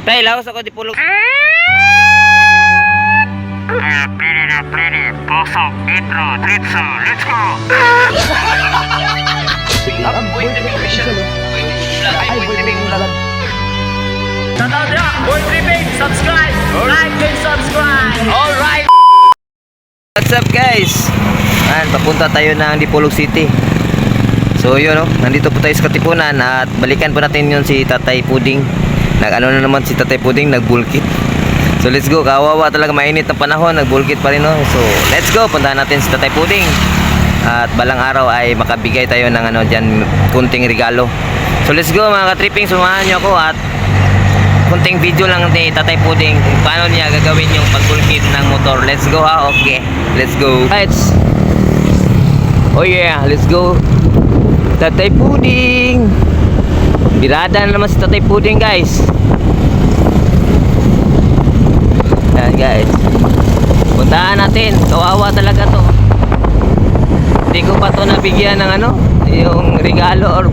Tay, lawas ako di pulog. Pasok, intro, diretso, let's go! Subscribe! Like and subscribe! Alright! What's up guys? Papunta tayo ng Dipolog City. So yun nandito po tayo sa Katipunan at balikan po natin yun si Tatay Puding. Nag-ano na naman si Tatay Puding, nagbulkit. So let's go, kawawa talaga, mainit ng panahon, nagbulkit pa rin So let's go, puntahan natin si Tatay Puding. At balang araw ay makabigay tayo ng dyan, kunting regalo. So let's go mga katripping, sumahan nyo ako at kunting video lang ni Tatay Puding kung paano niya gagawin yung pagbulkit ng motor. Let's go ha, okay, let's go. Let's, oh yeah, let's go Tatay Puding. Birada na naman si Tatay Puding guys. Yan guys, puntahan natin, kawawa talaga to. Hindi ko pa to nabigyan ng yung regalo or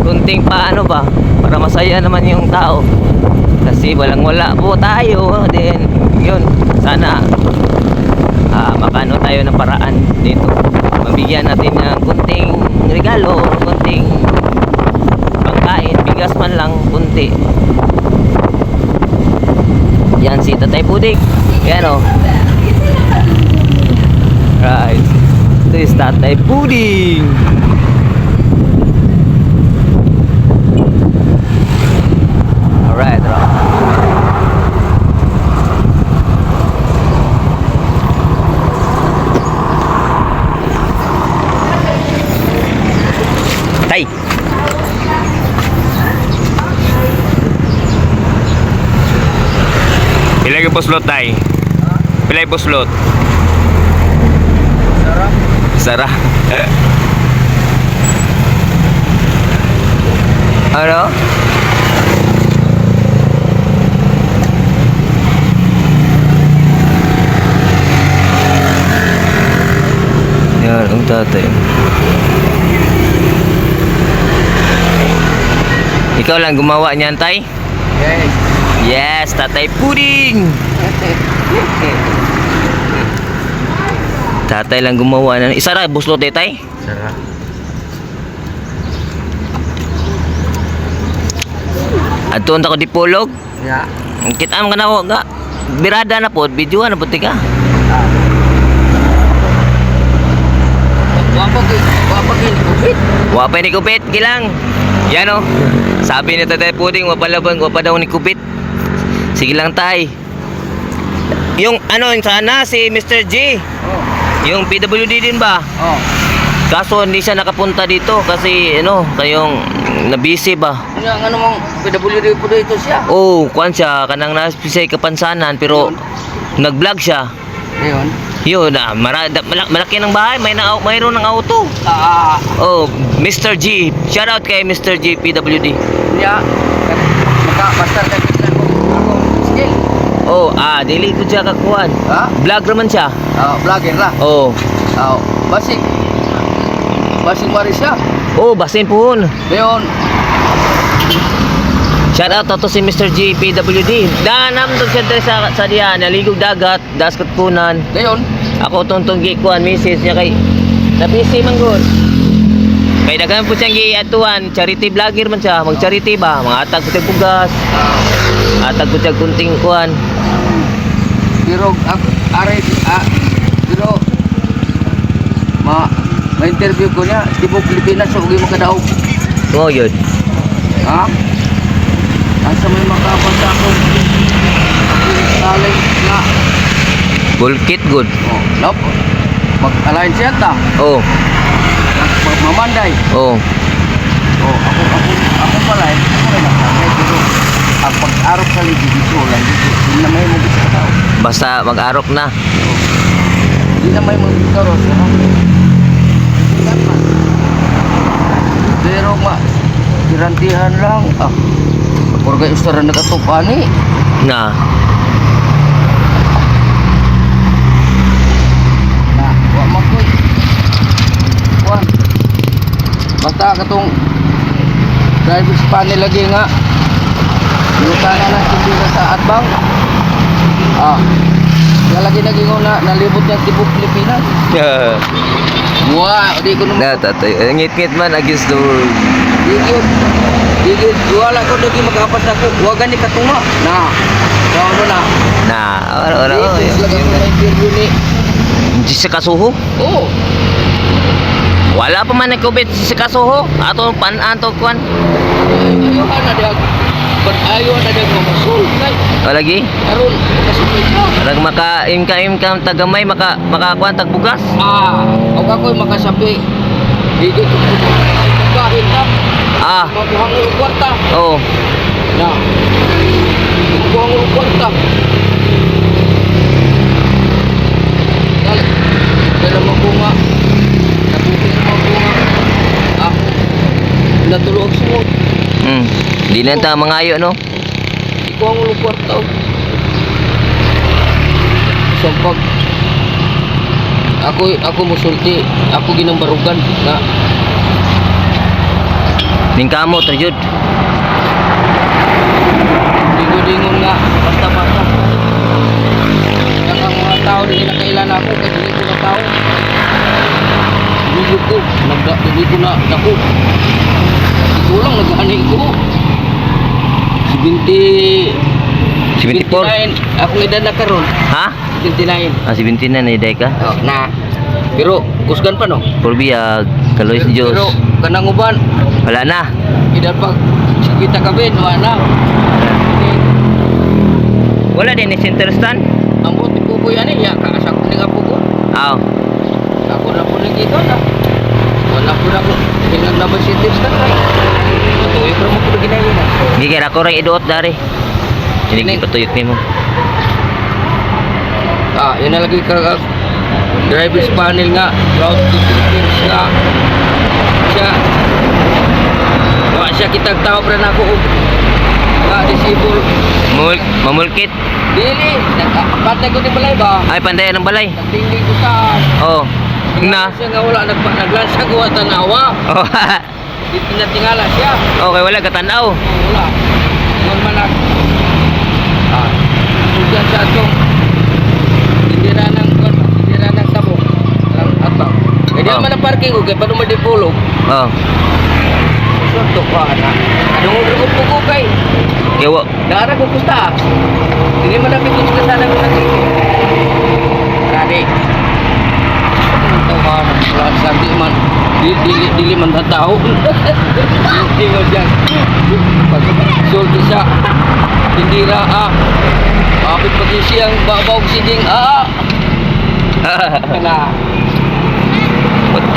kunting pa ba, para masaya naman yung tao. Kasi walang wala po tayo. Then yun, sana makano tayo ng paraan dito, mabigyan natin ng kunting regalo, kunting pangkain, bigas man lang kunti. Yan si Tatay Puding. Yan right, ito is Tatay Puding. Alright, Tay. Pilay ko po slot tay. Pilay po slot. Sarah. Ano? Yan ang tatay. Ikaw lang gumawa niyan, Tay? Yes. Yes, Tatay Puding. Tatay lang gumawa na. Isa ra buslot Tay? Sarap. Adto ta ko Dipolog. Ya. Kita man kana nga birada na pod, videoan na pod ka. Wa pa ni kupit gilang. Yan sabi ni Tatay Puding, wa pa daw ni kupit. Sige lang Tay. Yung sana si Mr. G. Yung PWD din ba? Oh. Kaso hindi siya nakapunta dito kasi kayong na-busy ba? Nga mong PWD po dito siya. Oh, kuan siya kanang naspisay kapansanan pero nag-vlog siya. Ayun. Yun malaki ng bahay, mayroon ng auto. Oh, Mr. G. Shout out kay Mr. G PWD. Ya. Basta ka ako skill. Oh, dili ko siya kakuan. Ha? Vlog naman siya. Vlogger lah. Oh. Basig mari siya. Oh, basin puhon. Ayun. Shout out to si Mr. G PWD. Danam to siya sa diyan, naligog dagat, daskot punan. Ayun. Ako tuntong gikuan message niya kay napisi man gud. Kay daghan po siyang giatuan, charity vlogger man siya, mag-charity ba, mga atag sa bugas. Atag po siya kunting kuan. Pero pero ma-interview ko niya, tibok Pilipinas so ug makadaog. Oh, yun. Ha? Asa may makapasa ko. Talent nga. Bulkit good. Lop. Mag-align siya ta. Oh. Mamanday. Oh. Ako pala ako rin nakakay pero ang pag-arok sa dito lang dito. Hindi na may mabit sa tao. Basta mag-arok na. Hindi na may mabit sa tao. Pero garantihan lang. Purga ustaran nakatupani. Na. Wa makoy. Na katong driver's panel lagi nga. Lutana na sindira sa atbang. Nga lagi naging na nalibot ng tibok Pilipinas. Wah, di ko naman. Na tatay, ngit-ngit man against the world. Digit, wala ko lagi makapas ako. Wagan ni katunga. Na. Kawan mo na. Na, wala. Dito lagi ko na interview ni. Di sa kasuho. Oh. Wala pa man nag-COVID sa kasuho. Ato panan to kwan. Ayaw na dia. Ayaw na dia masul. O lagi. Karon kasulod ka. Parang maka-income tagamay makakuan tagbugas. Huwag ako'y makasabi. Dito ko kahit na. Mabuhang ulo kwarta. Oo. Na. Mabuhang ulo kwarta. Kaya mabunga. Nabuhin ang mabunga. Natulog sumot. Di na ta mangayo no. Ikaw ang ulo kwarta. Sampag. Ako musulti. Ako ginambarugan na. Ning kamo trajud. Dingon nga basta-basta. Ang mga tao din nakailan ako kasi hindi ko na tao. Hindi ko hindi ko na ako. Ito lang nag-anay ko. 74. 79. Ako edad na karon. Ha? 79. 79 na iday ka. Na. Pero kusgan pa no. Purbiyag, kaloy si Diyos. Pero kanang uban Wala na. edad pa kita kabin wala. Wala din ni center stand. Amo tipo ko yan ya kaasa ko ning apo ko. Aw. Ako na po nang dito na. Wala po na ko. Hinang naman si tips na kay. Tuloy pero mo ko ginaya na. Hindi kaya ako rin iduot dari. Hindi patuyot ni mo. Yan na lagi ka driver's panel nga. Proud to Philippines nga. Siya kitag tao pa na ako. Nga disable. Mamulkit. Dili. Patay ko di balay ba? Ay, pandayan ng balay. Nagtingin ko sa. Oo. Na. Siya nga wala naglansa ko at tanawa. Oh. Di pinatingala siya. Okay, wala katanaw. Wala. Ngon man sugan sa atong hindi na ng tabo ang atbang kaya di naman ang parking ko kaya paano madipulog Oh. suntok ka na anong udragot ko ko kay Yawa. naara ko pusta hindi man namin gusto sana ko lagi kani ito ka na sabi man dili man tatao hindi mo dyan pag sulti siya tindira mapit pati siyang babaw siding na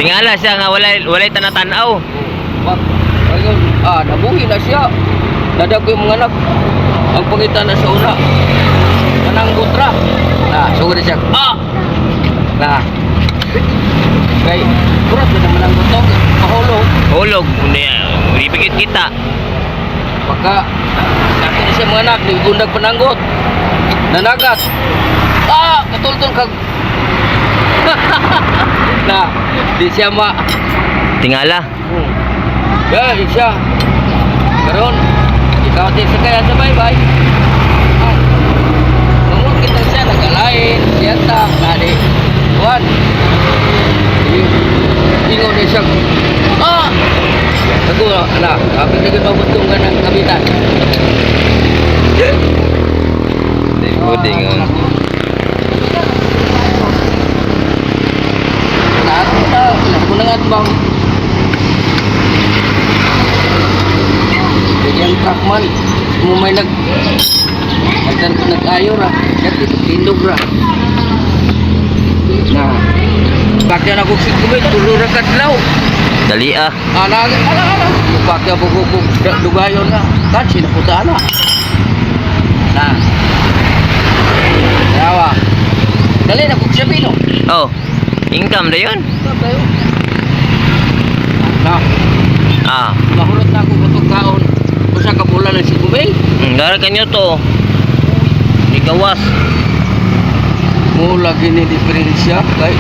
Tingala siya nga walay tanatanaw. ayun nabuhi na siya nadag ko yung mga anak ang pangitan na sa una kanang butra sugod siya na kay kurat na naman ang butok mahulog Hulog. Hindi pigit kita. pagka natin na siya mga anak naggundag pananggot nanagat katultol kag na di siya Tingala. di siya karon ikaw din sa kaya sa bye-bye ngungon kita siya nagalain siyata nadi buwan ingon niya siya ako anak kapag naging mabutungan ng kabitan Puding. Ako na nga bang bigyan truckman mo may nag-ayo ra kasi tindog ra na bakit na ko sigumit tulo ra kadlaw Dali ah. ala bakit ako dugayon na kasi naputa na yawa dali na kung sabi no Oh. Income na yun. Mahulot na ako kutog kaon usa ka bulan ng sigumay Gara kanyo to. Di gawas. mo lagi ni diferensya kay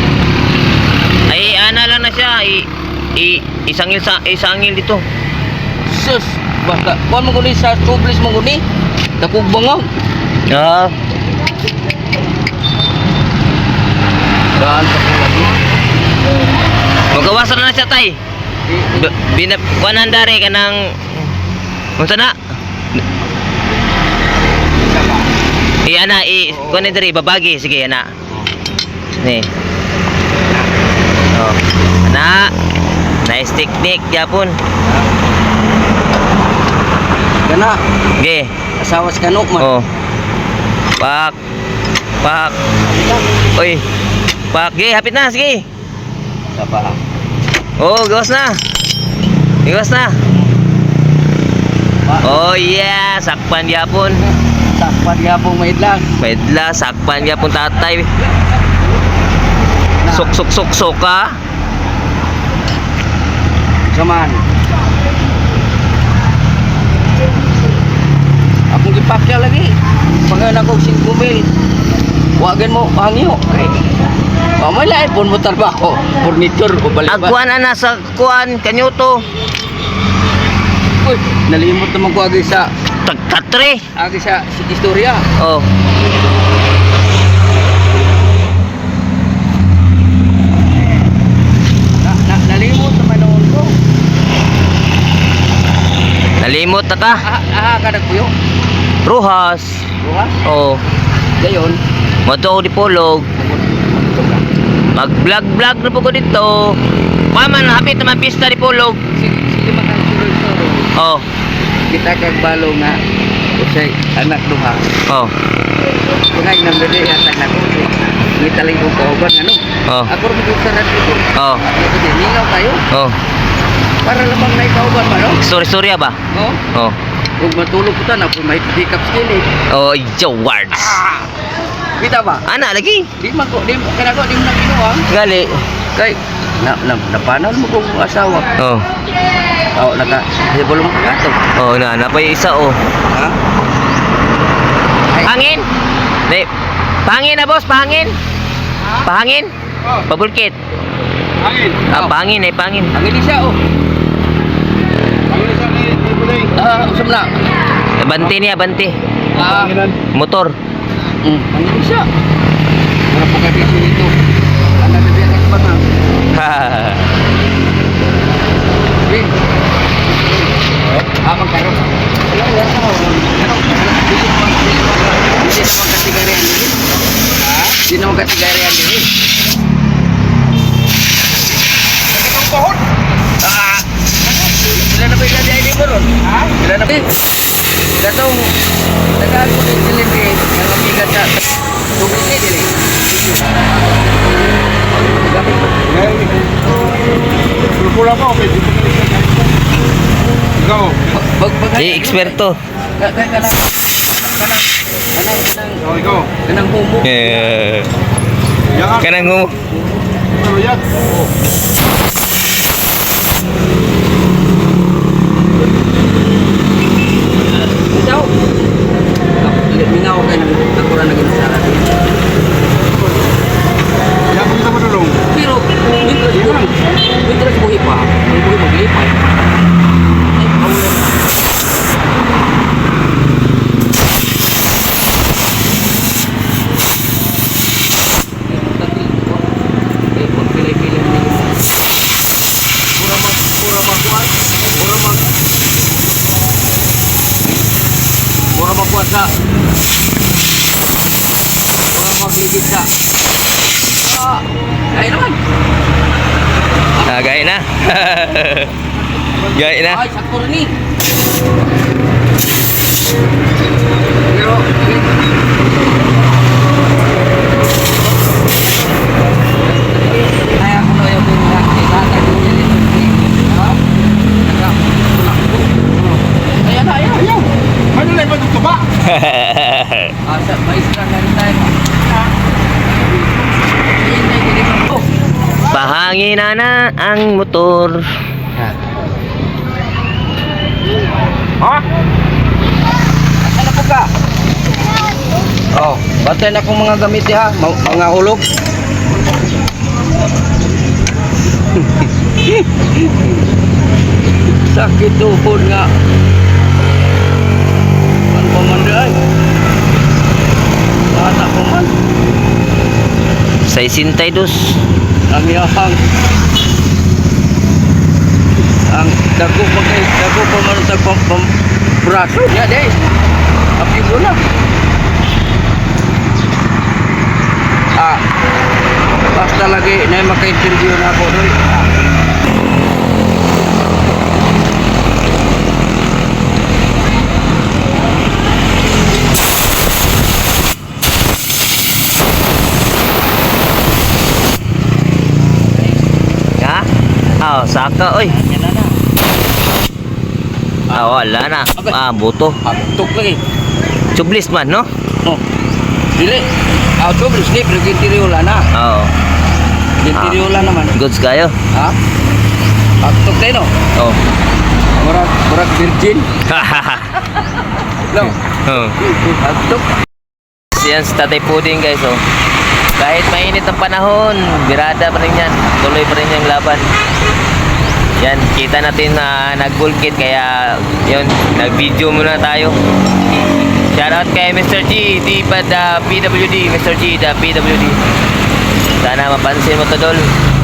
Ay, ana lang na siya. isangil dito. Sus, baka kuan mo guni sa tublis mo guni. Tapog bangag. Ah, Daan pa ko lagi. magawasan na siya tay. Kuanan dari kanang unsa na? Ana kuanan dari babagi sige ana. Ni. Oh. Ana. Nice technique yapon. Kana Ge. asawas kanok man. Oh. Pak. Pak. Oy. Pak, ge, hapit na, sige. Sa pa. Oh, gawas na. Gawas na. Oh yeah, sakpan yapon. Sakpan yapong maidlang. Medla, sakpan yapon tatay. Sok ka. Saman. Akong gipakya lagi. Pangan ako 5 mil. Wagan mo hangyo. May lain pun mo trabaho. Furniture o balik ba? Agkuan na sa kuan kanyuto. Uy, nalimot naman ko agi sa Tagkatre. istorya. Oh. Nalimot naman noon ko. Nalimot na ka. Ka nagpuyo. Ruhas. Bukas. Oh. Gayon. Moto di Pulog. Mag-vlog na po ko dito. Paman, hapit naman pista di Pulog. Sige makasuro-suro. Oh. Kita kagbalo nga. Usay anak duha. Oh. Kungay nang beli hatag na ko. Ngitaling ko kauban ano. Oh. Ako rin dito sa radio. Oh. Ako din ningaw kayo. Oh. Para lamang na ikauban ba no? Story ba? Oh. Oh. Kung matulog ko ta na kung may pick up skill eh. Oh, Jawards. Kita ba? Ana lagi. Di man ko di kana ko di man kinuha. Gali. Kay napanan mo kung asawa. Oh. Oh, naka di bolong kagato. Oh, na pa yung isa oh. Ha? Ay, Pangin. Di. Pangin na boss, pangin. Pangin. Pabulkit. Angin. Ah, pangin eh, pangin. ang ini siya oh. Angin sa ni Bulay. Usam na. Banti niya, banti. Anginan. Motor. Ang ini siya. Para po kay busy nito. Ana na diyan ka ba? Bin. Magkaroon. Wala wala sa ako. Hindi naman katigarian din. Ha? Hindi naman katigarian din. Katong pohon. Sila na ba yung ladi ID mo ron? Ha? Sila na ba? Katong tagaan ko din silindi yang amiga sa tubig ni dili. Pula pa okay. Ikaw. Si eksperto. Oh, ikaw. Kanang humo. Eh. Yan. Kanang mo. Ano yan? Ikaw. Mingaw ka ng nakuran na gano'n sa atin. Yan mo kita madulong. Pero, wintras buhi pa. May buhi maglipay. Ay, paulan. Eh, pagpilay-pilay mo yun. Mura magkuasa. Mura magligid sa. Ay naman. Ah, gaya na. Gaya na. Ay, sakto rin eh. Pero, ay ako na yung pinag-ilatag yung electric. Ha? Ayan na, ayan, ayan. Ano na iba dito ba? Asa, maestra na rin tayo. Ayan na, hindi naman po. Pahangin na ang motor. Ha? Asan na po ka? Oh, bantay na kong mga gamit ha, mga hulog. Sakit tuhod nga. Ano pa man ay? Bata pa man. 62. Ang yahang. Ang dago pa kay dago pa man tag braso. Ya deh. Tapi bola. Basta lagi na maka-interview na ako doy. Ha? Ah, saka oy. Ah, wala na. Ah, buto. Tuk lagi. Chublis man, no? Oh. Dili. Auto brisnik lagi tiriola na. Oo. Tiriola naman. Goods kayo. Ha? Tuk tayo no. Oh. Murag virgin. No. Oh. Tuk. Yan si Tatay Puding guys, oh. Kahit mainit ang panahon, birada pa rin yan. Tuloy pa rin yung laban. Yan, kita natin na nag-bulkit kaya yun, nag-video muna tayo. Shoutout kay Mr. G, the PWD, Mr. G, the PWD. Sana mapansin mo to, Dol.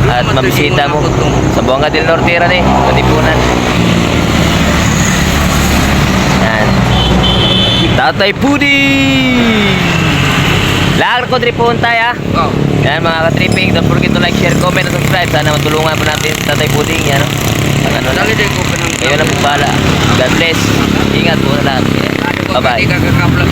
At mabisita mo sa Buanga del Norte rin eh, Katipunan. Yan. Tatay Puding! Lahat ko tripon tayo, Oh. Yan mga ka-tripping, don't forget to like, share, comment, and subscribe. Sana matulungan po natin si Tatay Puding. Yan, no? Ang ano lang. Dali din ko pa ng Kayo na po pala. God bless. Ingat po sa lahat. Bye-bye. Ika kakaplas